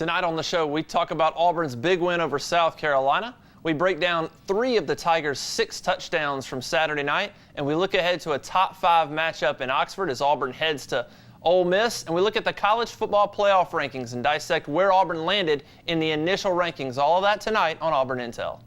Tonight on the show, we talk about Auburn's big win over South Carolina. We break down 3 of the Tigers' 6 touchdowns from Saturday night, and we look ahead to a top 5 matchup in Oxford as Auburn heads to Ole Miss. And we look at the college football playoff rankings and dissect where Auburn landed in the initial rankings. All of that tonight on Auburn Intel.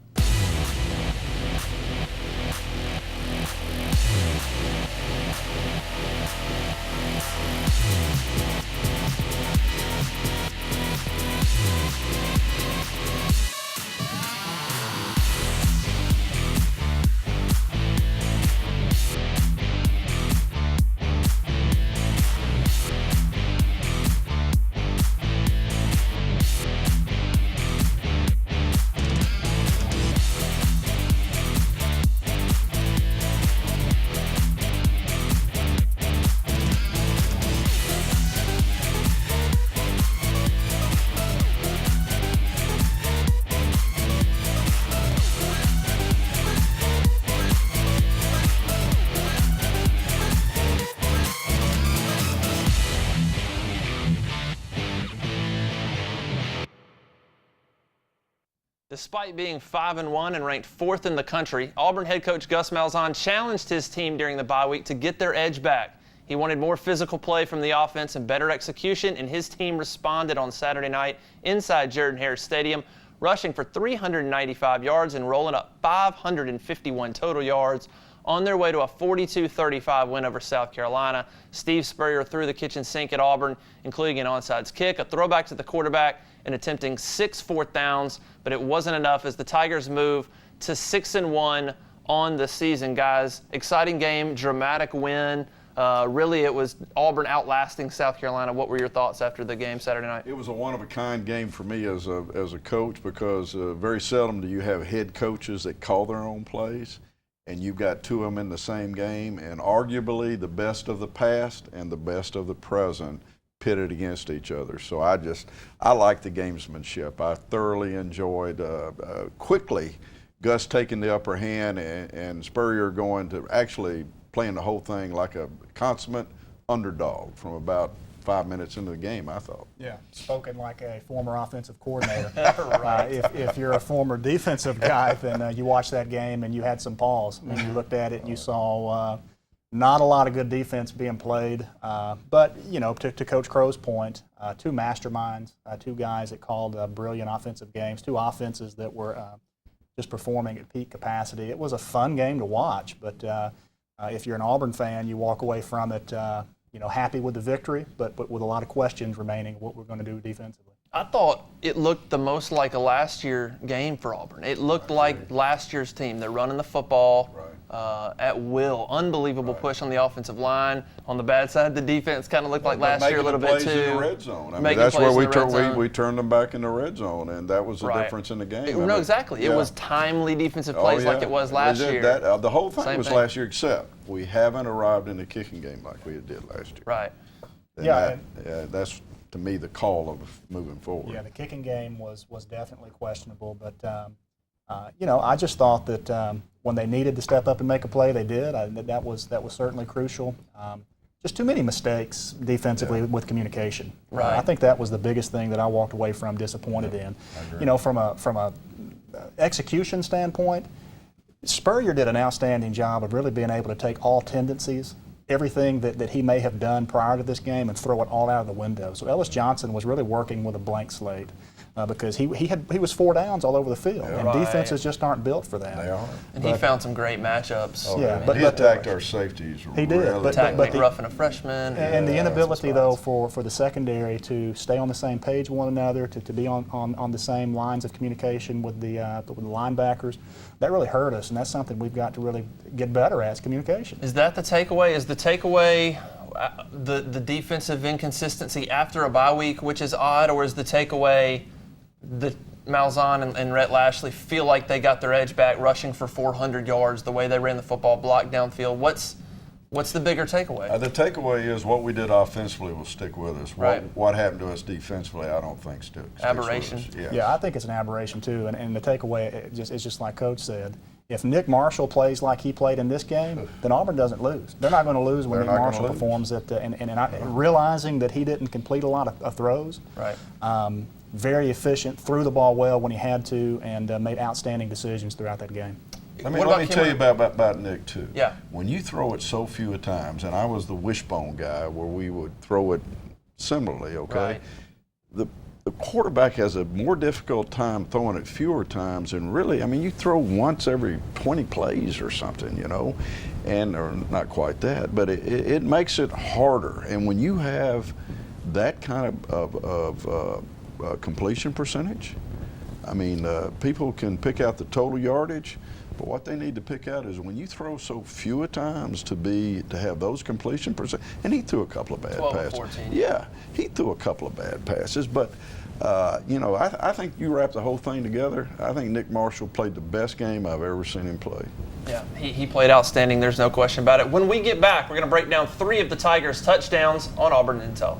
Despite being 5-1 and ranked 4th in the country, Auburn head coach Gus Malzahn challenged his team during the bye week to get their edge back. He wanted more physical play from the offense and better execution, and his team responded on Saturday night inside Jordan-Hare Stadium, rushing for 395 yards and rolling up 551 total yards on their way to a 42-35 win over South Carolina. Steve Spurrier threw the kitchen sink at Auburn, including an onside kick, a throwback to the quarterback, and attempting 6 fourth downs, but it wasn't enough as the Tigers move to 6-1 on the season, guys. Exciting game, dramatic win. Really, it was Auburn outlasting South Carolina. What were your thoughts after the game Saturday night? It was a one-of-a-kind game for me as a coach because very seldom do you have head coaches that call their own plays, and you've got 2 of them in the same game, and arguably the best of the past and the best of the present pitted against each other. So I like the gamesmanship. I thoroughly enjoyed quickly Gus taking the upper hand and Spurrier going to actually playing the whole thing like a consummate underdog from about 5 minutes into the game, I thought. Yeah, spoken like a former offensive coordinator. Right. If you're a former defensive guy, then you watched that game and you had some pause. I mean, you looked at it and you saw not a lot of good defense being played, but, you know, to Coach Crow's point, 2 masterminds, 2 guys that called brilliant offensive games, 2 offenses that were just performing at peak capacity. It was a fun game to watch, but if you're an Auburn fan, you walk away from it, you know, happy with the victory, but with a lot of questions remaining what we're going to do defensively. I thought it looked the most like a last year game for Auburn. It looked like last year's team. They're running the football at will. Unbelievable push on the offensive line. On the bad side, the defense kind of looked like last year a little bit too. In the red zone. I mean, that's where we turned them back in the red zone, and that was the difference in the game. No, exactly. Yeah. It was timely defensive plays like it was last year. The whole thing was last year, except we haven't arrived in the kicking game like we did last year. Right. And that's, to me, the call of moving forward. Yeah, the kicking game was definitely questionable, but you know, I just thought that when they needed to step up and make a play, they did. That was certainly crucial. Just too many mistakes defensively with communication. Right. I think that was the biggest thing that I walked away from disappointed in. You know, from a execution standpoint, Spurrier did an outstanding job of really being able to take all tendencies, everything that he may have done prior to this game, and throw it all out of the window. So Ellis Johnson was really working with a blank slate because he was 4 downs all over the field, and defenses just aren't built for that. They are. And he found some great matchups. Oh, yeah, but he attacked our safeties. He did. Really. But Ruffin, a freshman. And the inability, though, for the secondary to stay on the same page with one another, to be on the same lines of communication with the linebackers, that really hurt us, and that's something we've got to really get better at, is communication. Is that the takeaway? Is the takeaway the defensive inconsistency after a bye week, which is odd, or is the takeaway the Malzahn and Rhett Lashley feel like they got their edge back, rushing for 400 yards, the way they ran the football, blocked downfield? What's the bigger takeaway? The takeaway is what we did offensively will stick with us. Right. What happened to us defensively, I don't think sticks Aberration. with us. Yes. Yeah, I think it's an aberration too. And the takeaway is just like Coach said. If Nick Marshall plays like he played in this game, then Auburn doesn't lose. They're not going to lose when Nick Marshall performs at realizing that he didn't complete a lot of throws. Right. Very efficient, threw the ball well when he had to, and made outstanding decisions throughout that game. Let me tell you about Nick, too. Yeah. When you throw it so few times, and I was the wishbone guy where we would throw it similarly, okay? Right. The quarterback has a more difficult time throwing it fewer times, and really, I mean, you throw once every 20 plays or something, you know, or not quite that, but it makes it harder. And when you have that kind of completion percentage, I mean, people can pick out the total yardage, but what they need to pick out is when you throw so few times to have those completion percent, and he threw a couple of bad 12 passes. 14. Yeah, he threw a couple of bad passes, but you know, I think you wrap the whole thing together. I think Nick Marshall played the best game I've ever seen him play. Yeah, he played outstanding. There's no question about it. When we get back, we're going to break down 3 of the Tigers' touchdowns on Auburn Intel.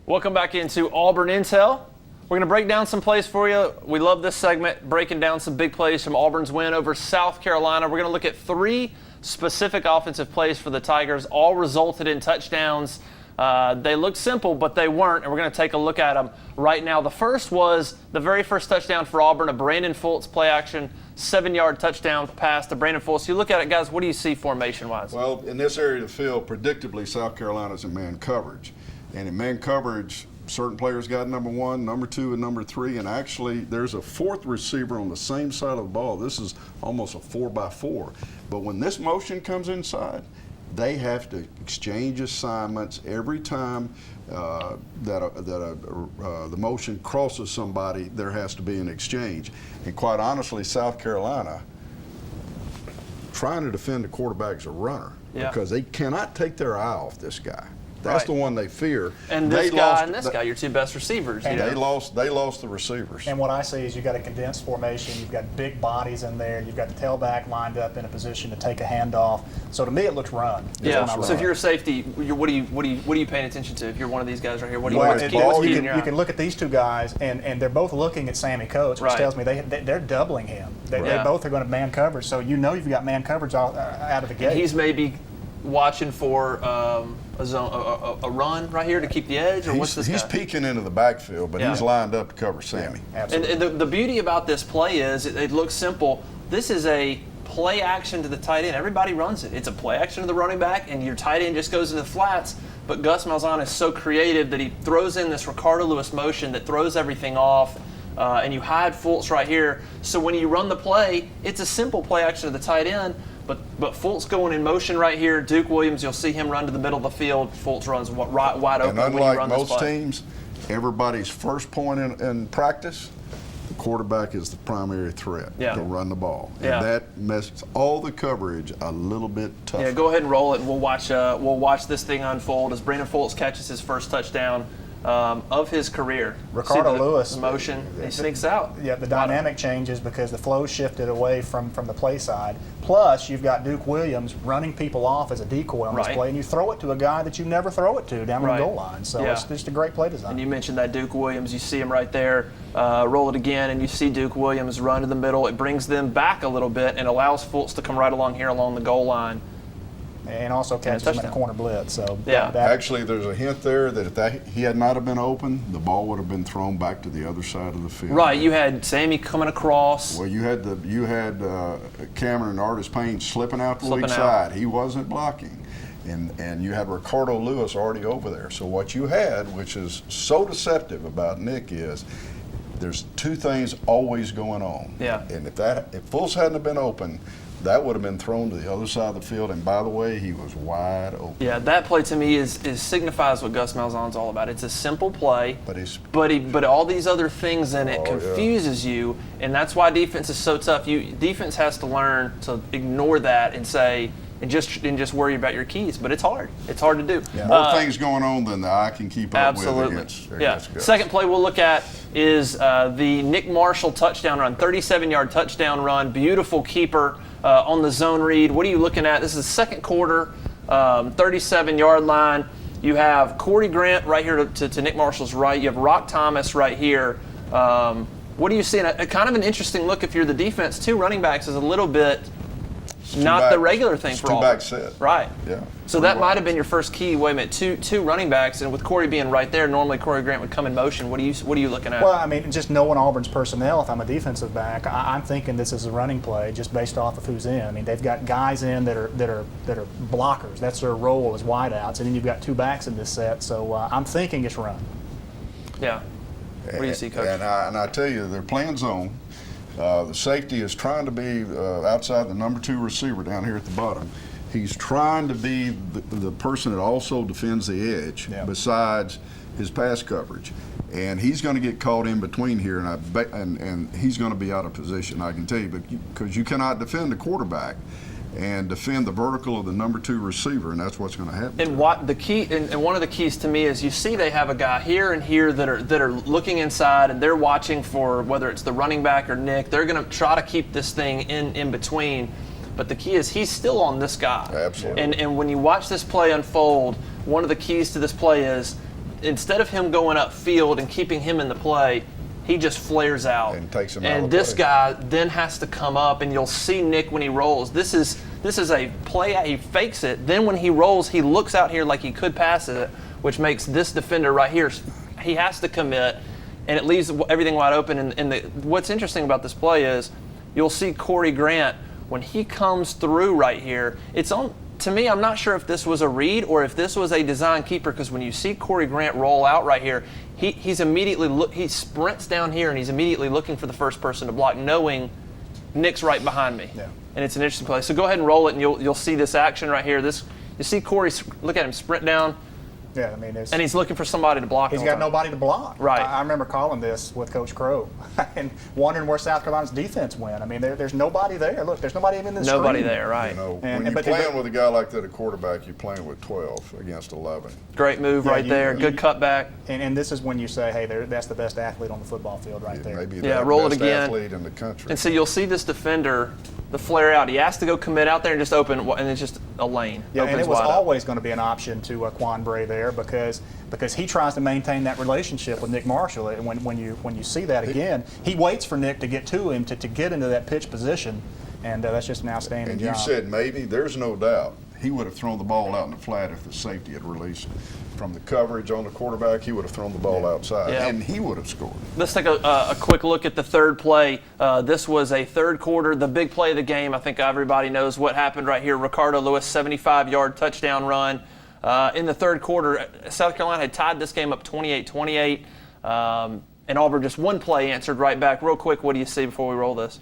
Welcome back into Auburn Intel. We're going to break down some plays for you. We love this segment, breaking down some big plays from Auburn's win over South Carolina. We're going to look at 3 specific offensive plays for the Tigers, all resulted in touchdowns. They looked simple, but they weren't, and we're going to take a look at them right now. The first was the very first touchdown for Auburn, a Brandon Fultz play action, 7-yard touchdown pass to Brandon Fultz. You look at it, guys, what do you see formation-wise? Well, in this area of the field, predictably, South Carolina's in man coverage. And in man coverage, certain players got number 1, number 2, and number 3, and actually there's a 4th receiver on the same side of the ball. This is almost a 4-by-4. But when this motion comes inside, they have to exchange assignments every time the motion crosses somebody. There has to be an exchange. And quite honestly, South Carolina, trying to defend the quarterback is a runner because they cannot take their eye off this guy. That's the one they fear. And this guy, your 2 best receivers. And they lost the receivers. And what I see is you've got a condensed formation. You've got big bodies in there. You've got the tailback lined up in a position to take a handoff. So to me, it looks run. Yeah. So if you're a safety, what are you paying attention to? If you're one of these guys right here, what do you you can look at these 2 guys, and they're both looking at Sammy Coates, which tells me they're doubling him. They both are going to man coverage. So you know you've got man coverage out of the gate. And he's maybe watching for a run right here to keep the edge, or what's this He's guy? Peeking into the backfield, but he's lined up to cover Sammy. Yeah, absolutely. And the beauty about this play is it looks simple. This is a play action to the tight end. Everybody runs it. It's a play action to the running back, and your tight end just goes into the flats. But Gus Malzahn is so creative that he throws in this Ricardo Lewis motion that throws everything off, and you hide Fultz right here. So when you run the play, it's a simple play action to the tight end. But Fultz going in motion right here. Duke Williams, you'll see him run to the middle of the field. Fultz runs wide open. And when you run unlike most this play. teams, everybody's first point in practice, the quarterback is the primary threat to run the ball. And that makes all the coverage a little bit tougher. Yeah, go ahead and roll it, and we'll watch this thing unfold as Brandon Fultz catches his first touchdown of his career. Ricardo Lewis. Motion, he sneaks out. Yeah, the dynamic changes because the flow shifted away from the play side. Plus, you've got Duke Williams running people off as a decoy on this play, and you throw it to a guy that you never throw it to down the goal line. So it's just a great play design. And you mentioned that Duke Williams, you see him right there, roll it again, and you see Duke Williams run to the middle. It brings them back a little bit and allows Fultz to come right along here along the goal line. And also catches him in a corner blitz. So actually, there's a hint there that if he had not have been open, the ball would have been thrown back to the other side of the field. Right. You had Sammy coming across. Well, you had Cameron and Artis Payne slipping out the weak side. He wasn't blocking. And you had Ricardo Lewis already over there. So what you had, which is so deceptive about Nick, is there's 2 things always going on. Yeah. And if Fultz hadn't have been open, that would have been thrown to the other side of the field, and by the way, he was wide open. Yeah, that play to me signifies what Gus Malzahn's all about. It's a simple play, but all these other things in it confuses you, and that's why defense is so tough. Defense has to learn to ignore that and say and just worry about your keys. But it's hard. It's hard to do. Yeah. More things going on than the eye can keep up with. Absolutely. Second play we'll look at is the Nick Marshall touchdown run, 37-yard touchdown run. Beautiful keeper on the zone read. What are you looking at? This is the second quarter, 37-yard line. You have Corey Grant right here to Nick Marshall's right. You have Rock Thomas right here. What do you see? A kind of an interesting look if you're the defense. 2 running backs is a little bit not the regular thing for Auburn. 2-back set. Right. Yeah. So that might have been your first key. Wait a minute, two running backs, and with Corey being right there, normally Corey Grant would come in motion. What are you looking at? Well, I mean, just knowing Auburn's personnel, if I'm a defensive back, I'm thinking this is a running play just based off of who's in. I mean, they've got guys in that are blockers. That's their role as wideouts, and then you've got 2 backs in this set. So I'm thinking it's run. Yeah. What do you see, Coach? And I tell you, they're playing zone. The safety is trying to be outside the number 2 receiver down here at the bottom. He's trying to be the person that also defends the edge besides his pass coverage. And he's going to get caught in between here, and he's going to be out of position, I can tell you, because you cannot defend the quarterback and defend the vertical of the number 2 receiver, and that's what's going to happen. And what the key, and one of the keys to me is you see they have a guy here and here that are looking inside, and they're watching for whether it's the running back or Nick. They're going to try to keep this thing in between. But the key is he's still on this guy. Absolutely. And when you watch this play unfold, one of the keys to this play is instead of him going upfield and keeping him in the play, he just flares out. And takes him out of And the this play. guy then has to come up, and you'll see Nick when he rolls. This is a play. He fakes it. Then when he rolls, he looks out here like he could pass it, which makes this defender right here, he has to commit, and it leaves everything wide open. And what's interesting about this play is you'll see Corey Grant, when he comes through right here, it's on. To me, I'm not sure if this was a read or if this was a design keeper, because when you see Corey Grant roll out right here, he's immediately he sprints down here and he's immediately looking for the first person to block, knowing Nick's right behind me. Yeah. And it's an interesting play. So go ahead and roll it, and you'll see this action right here. You see Corey, look at him sprint down. Yeah, I mean, And he's looking for somebody to block. he's got nobody to block. Right. I remember calling this with Coach Crow and wondering where South Carolina's defense went. I mean, there's nobody there. Look, there's nobody even in the Nobody screen. there, right? You know, And- when you're but- playing with a guy like that, a quarterback, you're playing with 12 against 11. Great move Yeah, right there. Good cutback. And this is when you say, hey, that's the best athlete on the football field right there. Maybe Yeah, the roll it best again. athlete in the country. And so you'll see this defender, the flare out. He has to go commit out there and just open, and it's just a lane. Yeah, and Opens it was wide up. always going to be an option to Quan Bray there because he tries to maintain that relationship with Nick Marshall. And when you see that again, he waits for Nick to get to him to get into that pitch position, and that's just an outstanding And job. you said maybe, there's no doubt, he would have thrown the ball out in the flat if the safety had released from the coverage on the quarterback. He would have thrown the ball outside, Yeah. and he would have scored. Let's take a quick look at the third play. This was a third quarter, the big play of the game. I think everybody knows what happened right here. Ricardo Lewis, 75-yard touchdown run. In the third quarter, South Carolina had tied this game up 28-28, and Auburn just one play answered right back. Real quick, what do you see before we roll this?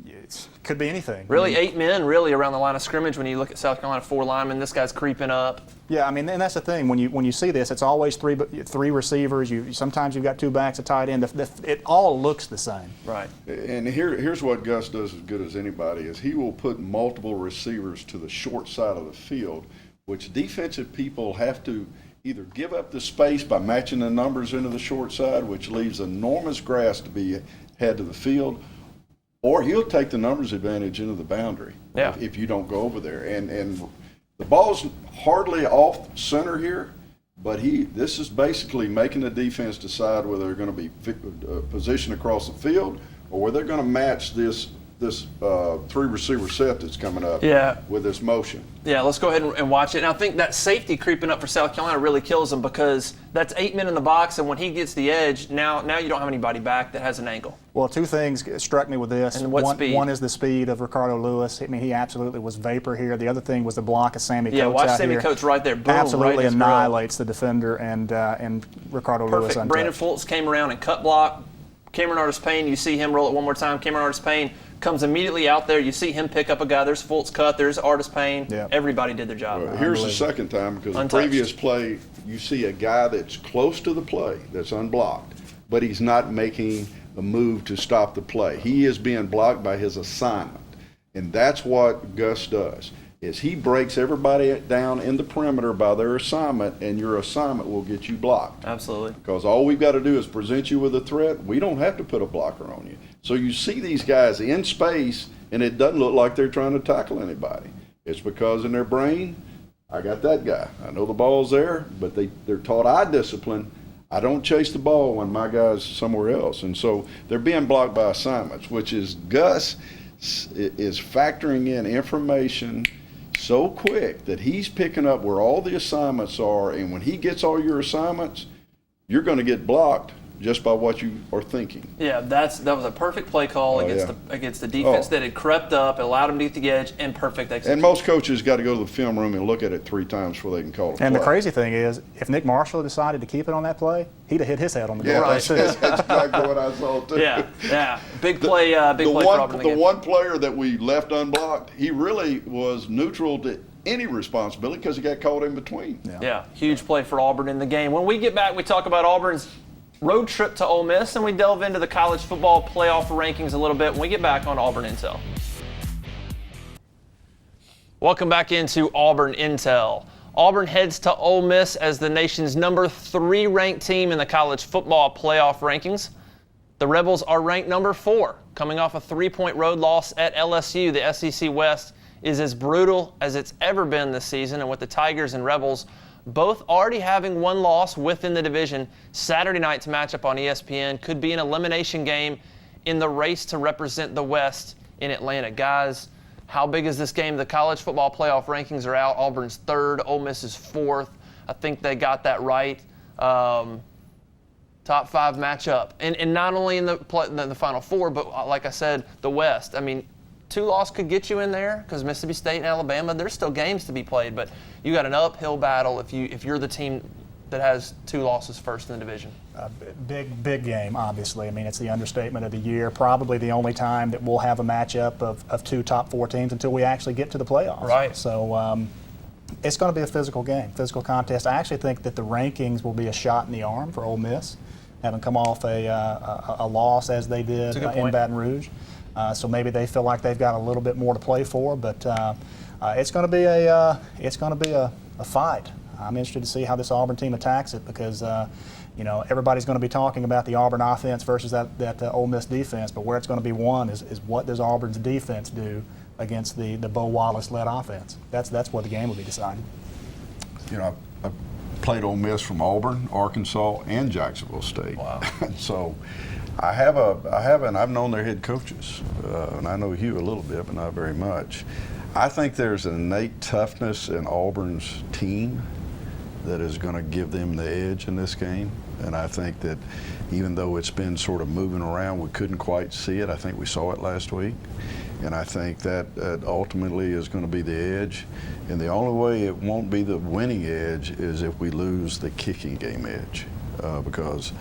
It could be anything. Really, 8 men really around the line of scrimmage when you look at South Carolina, 4 linemen. This guy's creeping up. Yeah, I mean, and that's the thing. When you see this, it's always three receivers. Sometimes you've got 2 backs, a tight end. It all looks the same. Right. And here's what Gus does as good as anybody is he will put multiple receivers to the short side of the field, which defensive people have to either give up the space by matching the numbers into the short side, which leaves enormous grass to be had to the field, or he'll take the numbers advantage into the boundary if you don't go over there. And the ball's hardly off center here, but this is basically making the defense decide whether they're going to be positioned across the field or whether they're going to match this 3-receiver set that's coming up with this motion. Yeah, let's go ahead and watch it. And I think that safety creeping up for South Carolina really kills them because that's 8 men in the box, and when he gets the edge, now you don't have anybody back that has an angle. Well, 2 things struck me with this. And what speed? One is the speed of Ricardo Lewis. I mean, he absolutely was vapor here. The other thing was the block of Sammy Coates. Yeah, watch out Sammy here. Coates right there. Boom, Absolutely right in his annihilates the defender and Ricardo Lewis Perfect. untouched. Brandon Fultz came around and cut block. Cameron Artis-Payne, you see him roll it one more time. Cameron Artis-Payne comes immediately out there. You see him pick up a guy. There's Fultz cut. There's Artis-Payne. Yeah. Everybody did their job. Here's the second time, because Untouched. the previous play, you see a guy that's close to the play, that's unblocked, but he's not making a move to stop the play. He is being blocked by his assignment, and that's what Gus does, is he breaks everybody down in the perimeter by their assignment, and your assignment will get you blocked. Absolutely. Because all we've got to do is present you with a threat. We don't have to put a blocker on you. So you see these guys in space, and it doesn't look like they're trying to tackle anybody. It's because in their brain, I got that guy. I know the ball's there, but they're taught eye discipline. I don't chase the ball when my guy's somewhere else. And so they're being blocked by assignments, which is Gus is factoring in information so quick that he's picking up where all the assignments are. And when he gets all your assignments, you're going to get blocked just by what you are thinking. Yeah, that was a perfect play call against the defense that had crept up, allowed him to get the edge, and perfect execution. And most coaches got to go to the film room and look at it 3 times before they can call it a play. And the crazy thing is, if Nick Marshall decided to keep it on that play, he'd have hit his head on the goal. That's exactly what I saw too. Yeah. Big play for Auburn. The one player that we left unblocked, he really was neutral to any responsibility because he got caught in between. Yeah, huge play for Auburn in the game. When we get back, we talk about Auburn's road trip to Ole Miss, and we delve into the college football playoff rankings a little bit when we get back on Auburn Intel. Welcome back into Auburn Intel. Auburn heads to Ole Miss as the nation's number 3 ranked team in the college football playoff rankings. The Rebels are ranked number 4, coming off a 3-point road loss at LSU. The SEC West is as brutal as it's ever been this season, and with the Tigers and Rebels both already having one loss within the division, Saturday night's matchup on ESPN could be an elimination game in the race to represent the West in Atlanta. Guys, how big is this game? The college football playoff rankings are out. Auburn's 3rd, Ole Miss is 4th. I think they got that right. Top 5 matchup. And not only in the Final Four, but like I said, the West. I mean, 2 losses could get you in there because Mississippi State and Alabama, there's still games to be played, but you got an uphill battle if you're the team that has 2 losses first in the division. Big game, obviously. I mean, it's the understatement of the year. Probably the only time that we'll have a matchup of 2 top 4 teams until we actually get to the playoffs. Right. So it's going to be a physical game, physical contest. I actually think that the rankings will be a shot in the arm for Ole Miss, having come off a loss as they did in Baton Rouge. So maybe they feel like they've got a little bit more to play for, but it's going to be a fight. I'm interested to see how this Auburn team attacks it because everybody's going to be talking about the Auburn offense versus that Ole Miss defense, but where it's going to be won is what does Auburn's defense do against the Bo Wallace-led offense. That's where the game will be decided. I played Ole Miss from Auburn, Arkansas, and Jacksonville State. Wow. So I've known their head coaches, and I know Hugh a little bit, but not very much. I think there's an innate toughness in Auburn's team that is going to give them the edge in this game. And I think that even though it's been sort of moving around, we couldn't quite see it. I think we saw it last week. And I think that ultimately is going to be the edge. And the only way it won't be the winning edge is if we lose the kicking game edge, because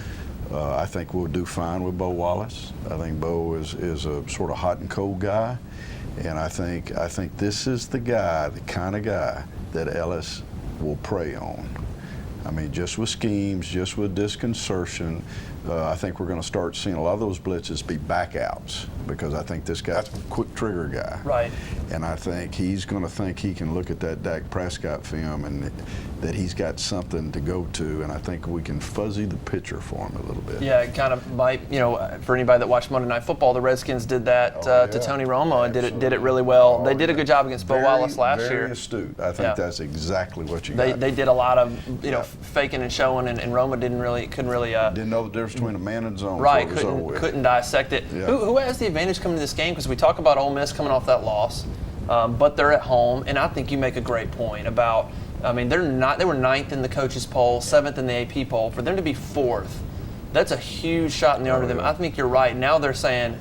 I think we'll do fine with Bo Wallace. I think Bo is a sort of hot and cold guy, and I think this is the kind of guy that Ellis will prey on. I mean, just with schemes, just with disconcertion, I think we're going to start seeing a lot of those blitzes be backouts because I think this guy's a quick trigger guy. Right. And I think he's going to think he can look at that Dak Prescott film and that he's got something to go to, and I think we can fuzzy the picture for him a little bit. Yeah, it kind of might, for anybody that watched Monday Night Football, the Redskins did that to Tony Romo and did it really well. They did a good job against Bo Wallace last year. Very astute. I think that's exactly what you got. They did a lot of faking and showing, and Romo couldn't really didn't know the difference between a man and zone. Right, couldn't dissect it. Yeah. Who has the advantage coming to this game? Because we talk about Ole Miss coming off that loss, but they're at home, and I think you make a great point about. I mean, they were 9th in the coaches poll, 7th in the AP poll. For them to be 4th, that's a huge shot in the arm to them. I think you're right. Now they're saying,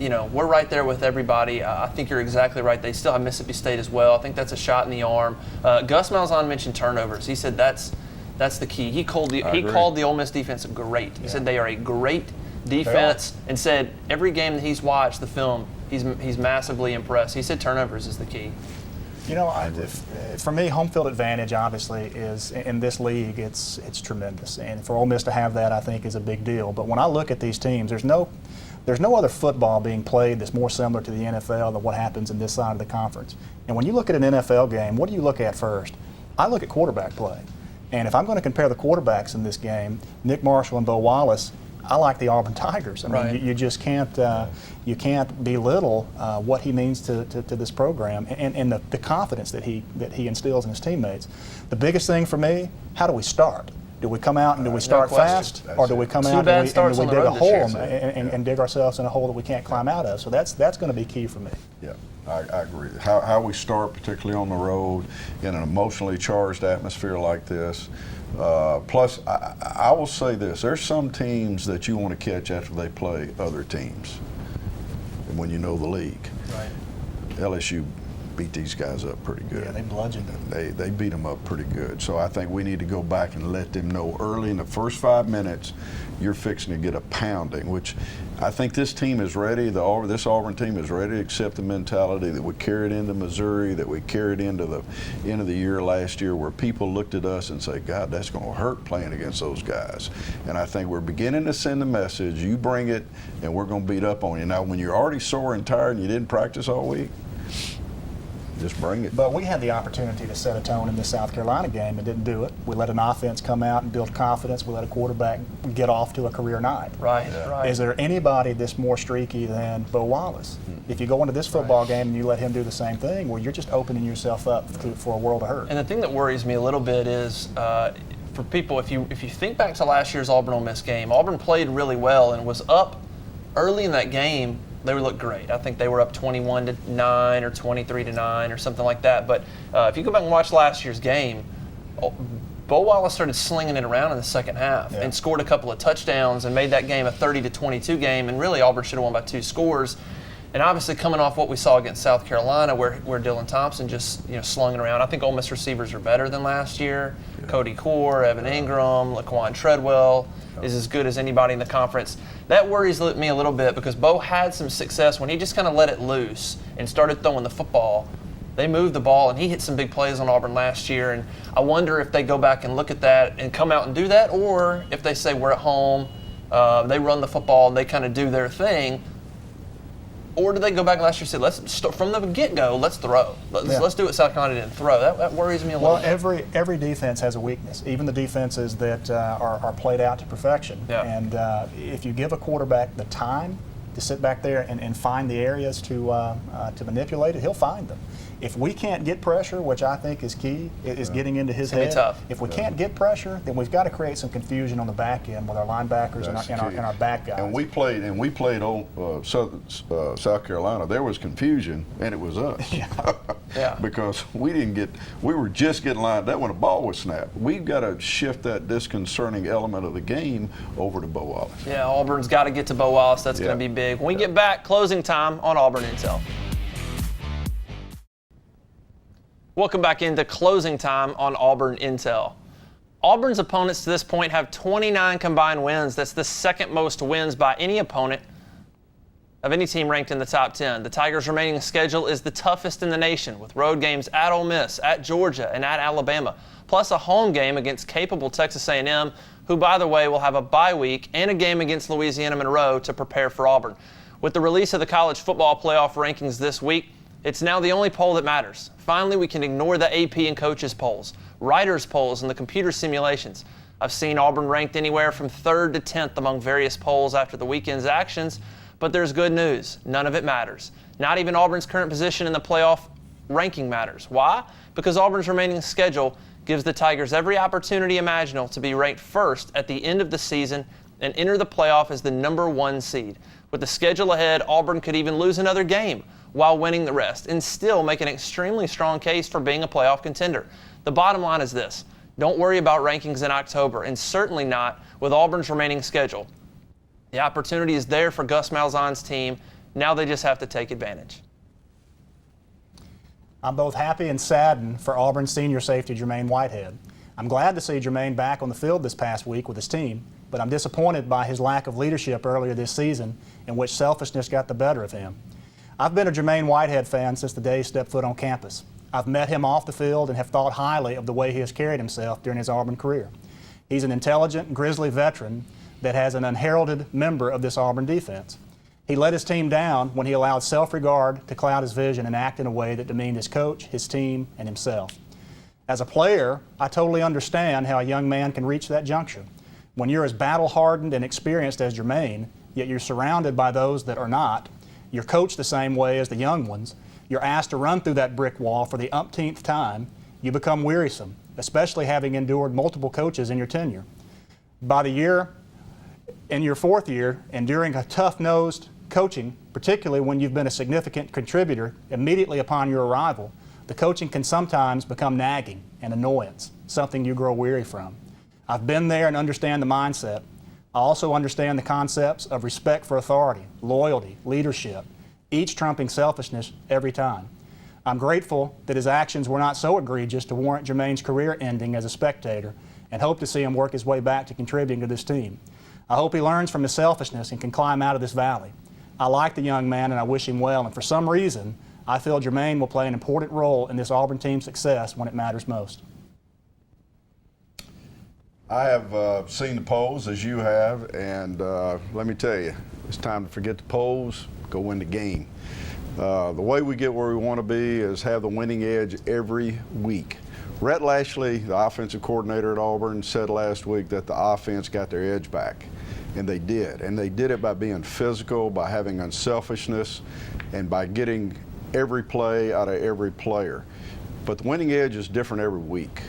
we're right there with everybody. I think you're exactly right. They still have Mississippi State as well. I think that's a shot in the arm. Gus Malzahn mentioned turnovers. He said that's the key. He called the Ole Miss defense great. He said they are a great defense, and said every game that he's watched the film, he's massively impressed. He said turnovers is the key. For me, home field advantage obviously is in this league. It's tremendous, and for Ole Miss to have that, I think, is a big deal. But when I look at these teams, there's no other football being played that's more similar to the NFL than what happens in this side of the conference. And when you look at an NFL game, what do you look at first? I look at quarterback play, and if I'm going to compare the quarterbacks in this game, Nick Marshall and Bo Wallace, I like the Auburn Tigers. I mean, you just can't belittle what he means to this program and the confidence that he instills in his teammates. The biggest thing for me, how do we start? Do we come out and do we start question. fast, or do we come Two out bad and starts we on the dig a road this year, hole so- and dig ourselves in a hole that we can't climb out of? So that's going to be key for me. Yeah, I agree. How we start, particularly on the road, in an emotionally charged atmosphere like this. Plus, I will say this: there's some teams that you want to catch after they play other teams, and when you know the league. Right. LSU beat these guys up pretty good. Yeah, they bludgeoned them. They beat them up pretty good. So I think we need to go back and let them know early in the first 5 minutes you're fixing to get a pounding, which I think this team is ready. This Auburn team is ready to accept the mentality that we carried into Missouri, that we carried into the end of the year last year, where people looked at us and say, God, that's going to hurt playing against those guys. And I think we're beginning to send the message, you bring it and we're going to beat up on you. Now, when you're already sore and tired and you didn't practice all week, just bring it. But we had the opportunity to set a tone in this South Carolina game and didn't do it. We let an offense come out and build confidence. We let a quarterback get off to a career night. Right, right. Is there anybody that's more streaky than Bo Wallace? If you go into this football game and you let him do the same thing, well, you're just opening yourself up for a world of hurt. And the thing that worries me a little bit is for people, if you think back to last year's Auburn Ole Miss game, Auburn played really well and was up early in that game. They looked great. I think they were up 21-9 or 23-9 or something like that. But if you go back and watch last year's game, Bo Wallace started slinging it around in the second half and scored a couple of touchdowns and made that game a 30-22 game. And really, Auburn should have won by 2 scores. And obviously, coming off what we saw against South Carolina, where Dylan Thompson just slung it around. I think Ole Miss receivers are better than last year. Yeah. Cody Core, Evan Ingram, Laquan Treadwell is as good as anybody in the conference. That worries me a little bit because Bo had some success when he just kind of let it loose and started throwing the football. They moved the ball, and he hit some big plays on Auburn last year. And I wonder if they go back and look at that and come out and do that, or if they say we're at home, they run the football, and they kind of do their thing. Or do they go back last year and say, let's start from the get-go, let's throw. Let's do what South Carolina didn't throw. That worries me a little bit. Well, every defense has a weakness, even the defenses that are played out to perfection. Yeah. And if you give a quarterback the time to sit back there and find the areas to manipulate it, he'll find them. If we can't get pressure, which I think is key, is getting into his head. Tough. If we can't get pressure, then we've got to create some confusion on the back end with our linebackers and our back guys. And we played South Carolina. There was confusion, and it was us. Yeah. Because we were just getting lined up when a ball was snapped. We've got to shift that disconcerting element of the game over to Bo Wallace. Yeah, Auburn's got to get to Bo Wallace. That's going to be big. When we get back, closing time on Auburn Intel. Welcome back into closing time on Auburn Intel. Auburn's opponents to this point have 29 combined wins. That's the second most wins by any opponent of any team ranked in the top 10. The Tigers' remaining schedule is the toughest in the nation, with road games at Ole Miss, at Georgia, and at Alabama, plus a home game against capable Texas A&M, who, by the way, will have a bye week, and a game against Louisiana Monroe to prepare for Auburn. With the release of the college football playoff rankings this week, it's now the only poll that matters. Finally, we can ignore the AP and coaches polls, writers polls, and the computer simulations. I've seen Auburn ranked anywhere from 3rd to 10th among various polls after the weekend's actions, but there's good news. None of it matters. Not even Auburn's current position in the playoff ranking matters. Why? Because Auburn's remaining schedule gives the Tigers every opportunity imaginable to be ranked first at the end of the season and enter the playoff as the number 1 seed. With the schedule ahead, Auburn could even lose another game while winning the rest and still make an extremely strong case for being a playoff contender. The bottom line is this: don't worry about rankings in October, and certainly not with Auburn's remaining schedule. The opportunity is there for Gus Malzahn's team. Now they just have to take advantage. I'm both happy and saddened for Auburn senior safety Jermaine Whitehead. I'm glad to see Jermaine back on the field this past week with his team, but I'm disappointed by his lack of leadership earlier this season, in which selfishness got the better of him. I've been a Jermaine Whitehead fan since the day he stepped foot on campus. I've met him off the field and have thought highly of the way he has carried himself during his Auburn career. He's an intelligent, grizzly veteran that has an unheralded member of this Auburn defense. He let his team down when he allowed self-regard to cloud his vision and act in a way that demeaned his coach, his team, and himself. As a player, I totally understand how a young man can reach that juncture. When you're as battle-hardened and experienced as Jermaine, yet you're surrounded by those that are not, you're coached the same way as the young ones, you're asked to run through that brick wall for the umpteenth time, you become wearisome, especially having endured multiple coaches in your tenure. In your fourth year, enduring a tough-nosed coaching, particularly when you've been a significant contributor immediately upon your arrival, the coaching can sometimes become nagging and annoyance, something you grow weary from. I've been there and understand the mindset. I also understand the concepts of respect for authority, loyalty, leadership, each trumping selfishness every time. I'm grateful that his actions were not so egregious to warrant Jermaine's career ending as a spectator, and hope to see him work his way back to contributing to this team. I hope he learns from his selfishness and can climb out of this valley. I like the young man and I wish him well, and for some reason, I feel Jermaine will play an important role in this Auburn team's success when it matters most. I have seen the polls as you have, and let me tell you, it's time to forget the polls, go win the game. The way we get where we want to be is have the winning edge every week. Rhett Lashley, the offensive coordinator at Auburn, said last week that the offense got their edge back, and they did. And they did it by being physical, by having unselfishness, and by getting every play out of every player. But the winning edge is different every week.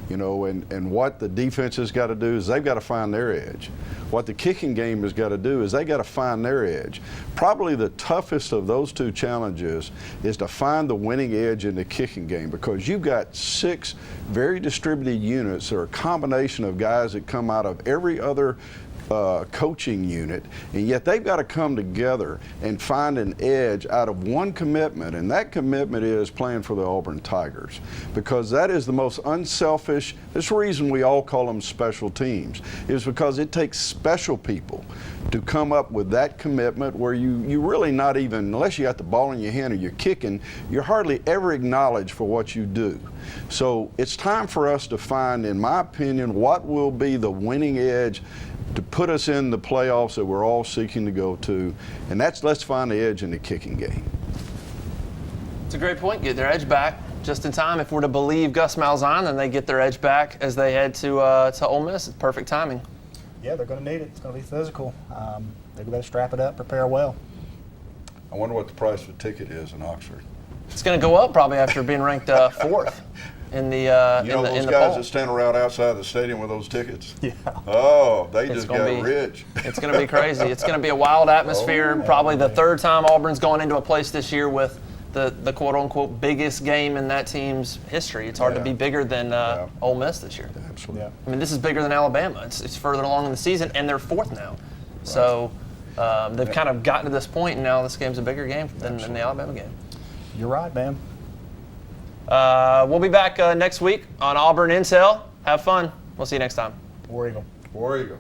You know, and what the defense has got to do is they've got to find their edge. What the kicking game has got to do is they got to find their edge. Probably the toughest of those two challenges is to find the winning edge in the kicking game, because you've got 6 very distributed units that are a combination of guys that come out of every other coaching unit, and yet they've got to come together and find an edge out of one commitment, and that commitment is playing for the Auburn Tigers, because that is the most unselfish. This reason we all call them special teams is because it takes special people to come up with that commitment where you really not even, unless you got the ball in your hand or you're kicking, you're hardly ever acknowledged for what you do. So it's time for us to find, in my opinion, what will be the winning edge to put us in the playoffs that we're all seeking to go to, and let's find the edge in the kicking game. It's a great point. Get their edge back just in time. If we're to believe Gus Malzahn, then they get their edge back as they head to Ole Miss. It's perfect timing. Yeah, they're going to need it. It's going to be physical. They better strap it up, prepare well. I wonder what the price of a ticket is in Oxford. It's going to go up probably after being ranked 4th. In the those guys that stand around outside the stadium with those tickets? Yeah. Oh, they just got rich. It's going to be crazy. It's going to be a wild atmosphere. Probably the 3rd time Auburn's going into a place this year with the quote-unquote biggest game in that team's history. It's hard to be bigger than Ole Miss this year. Absolutely. Yeah. I mean, this is bigger than Alabama. It's further along in the season, and they're 4th now. Right. So they've kind of gotten to this point, and now this game's a bigger game than the Alabama game. You're right, man. We'll be back next week on Auburn Intel. Have fun. We'll see you next time. War Eagle. War Eagle.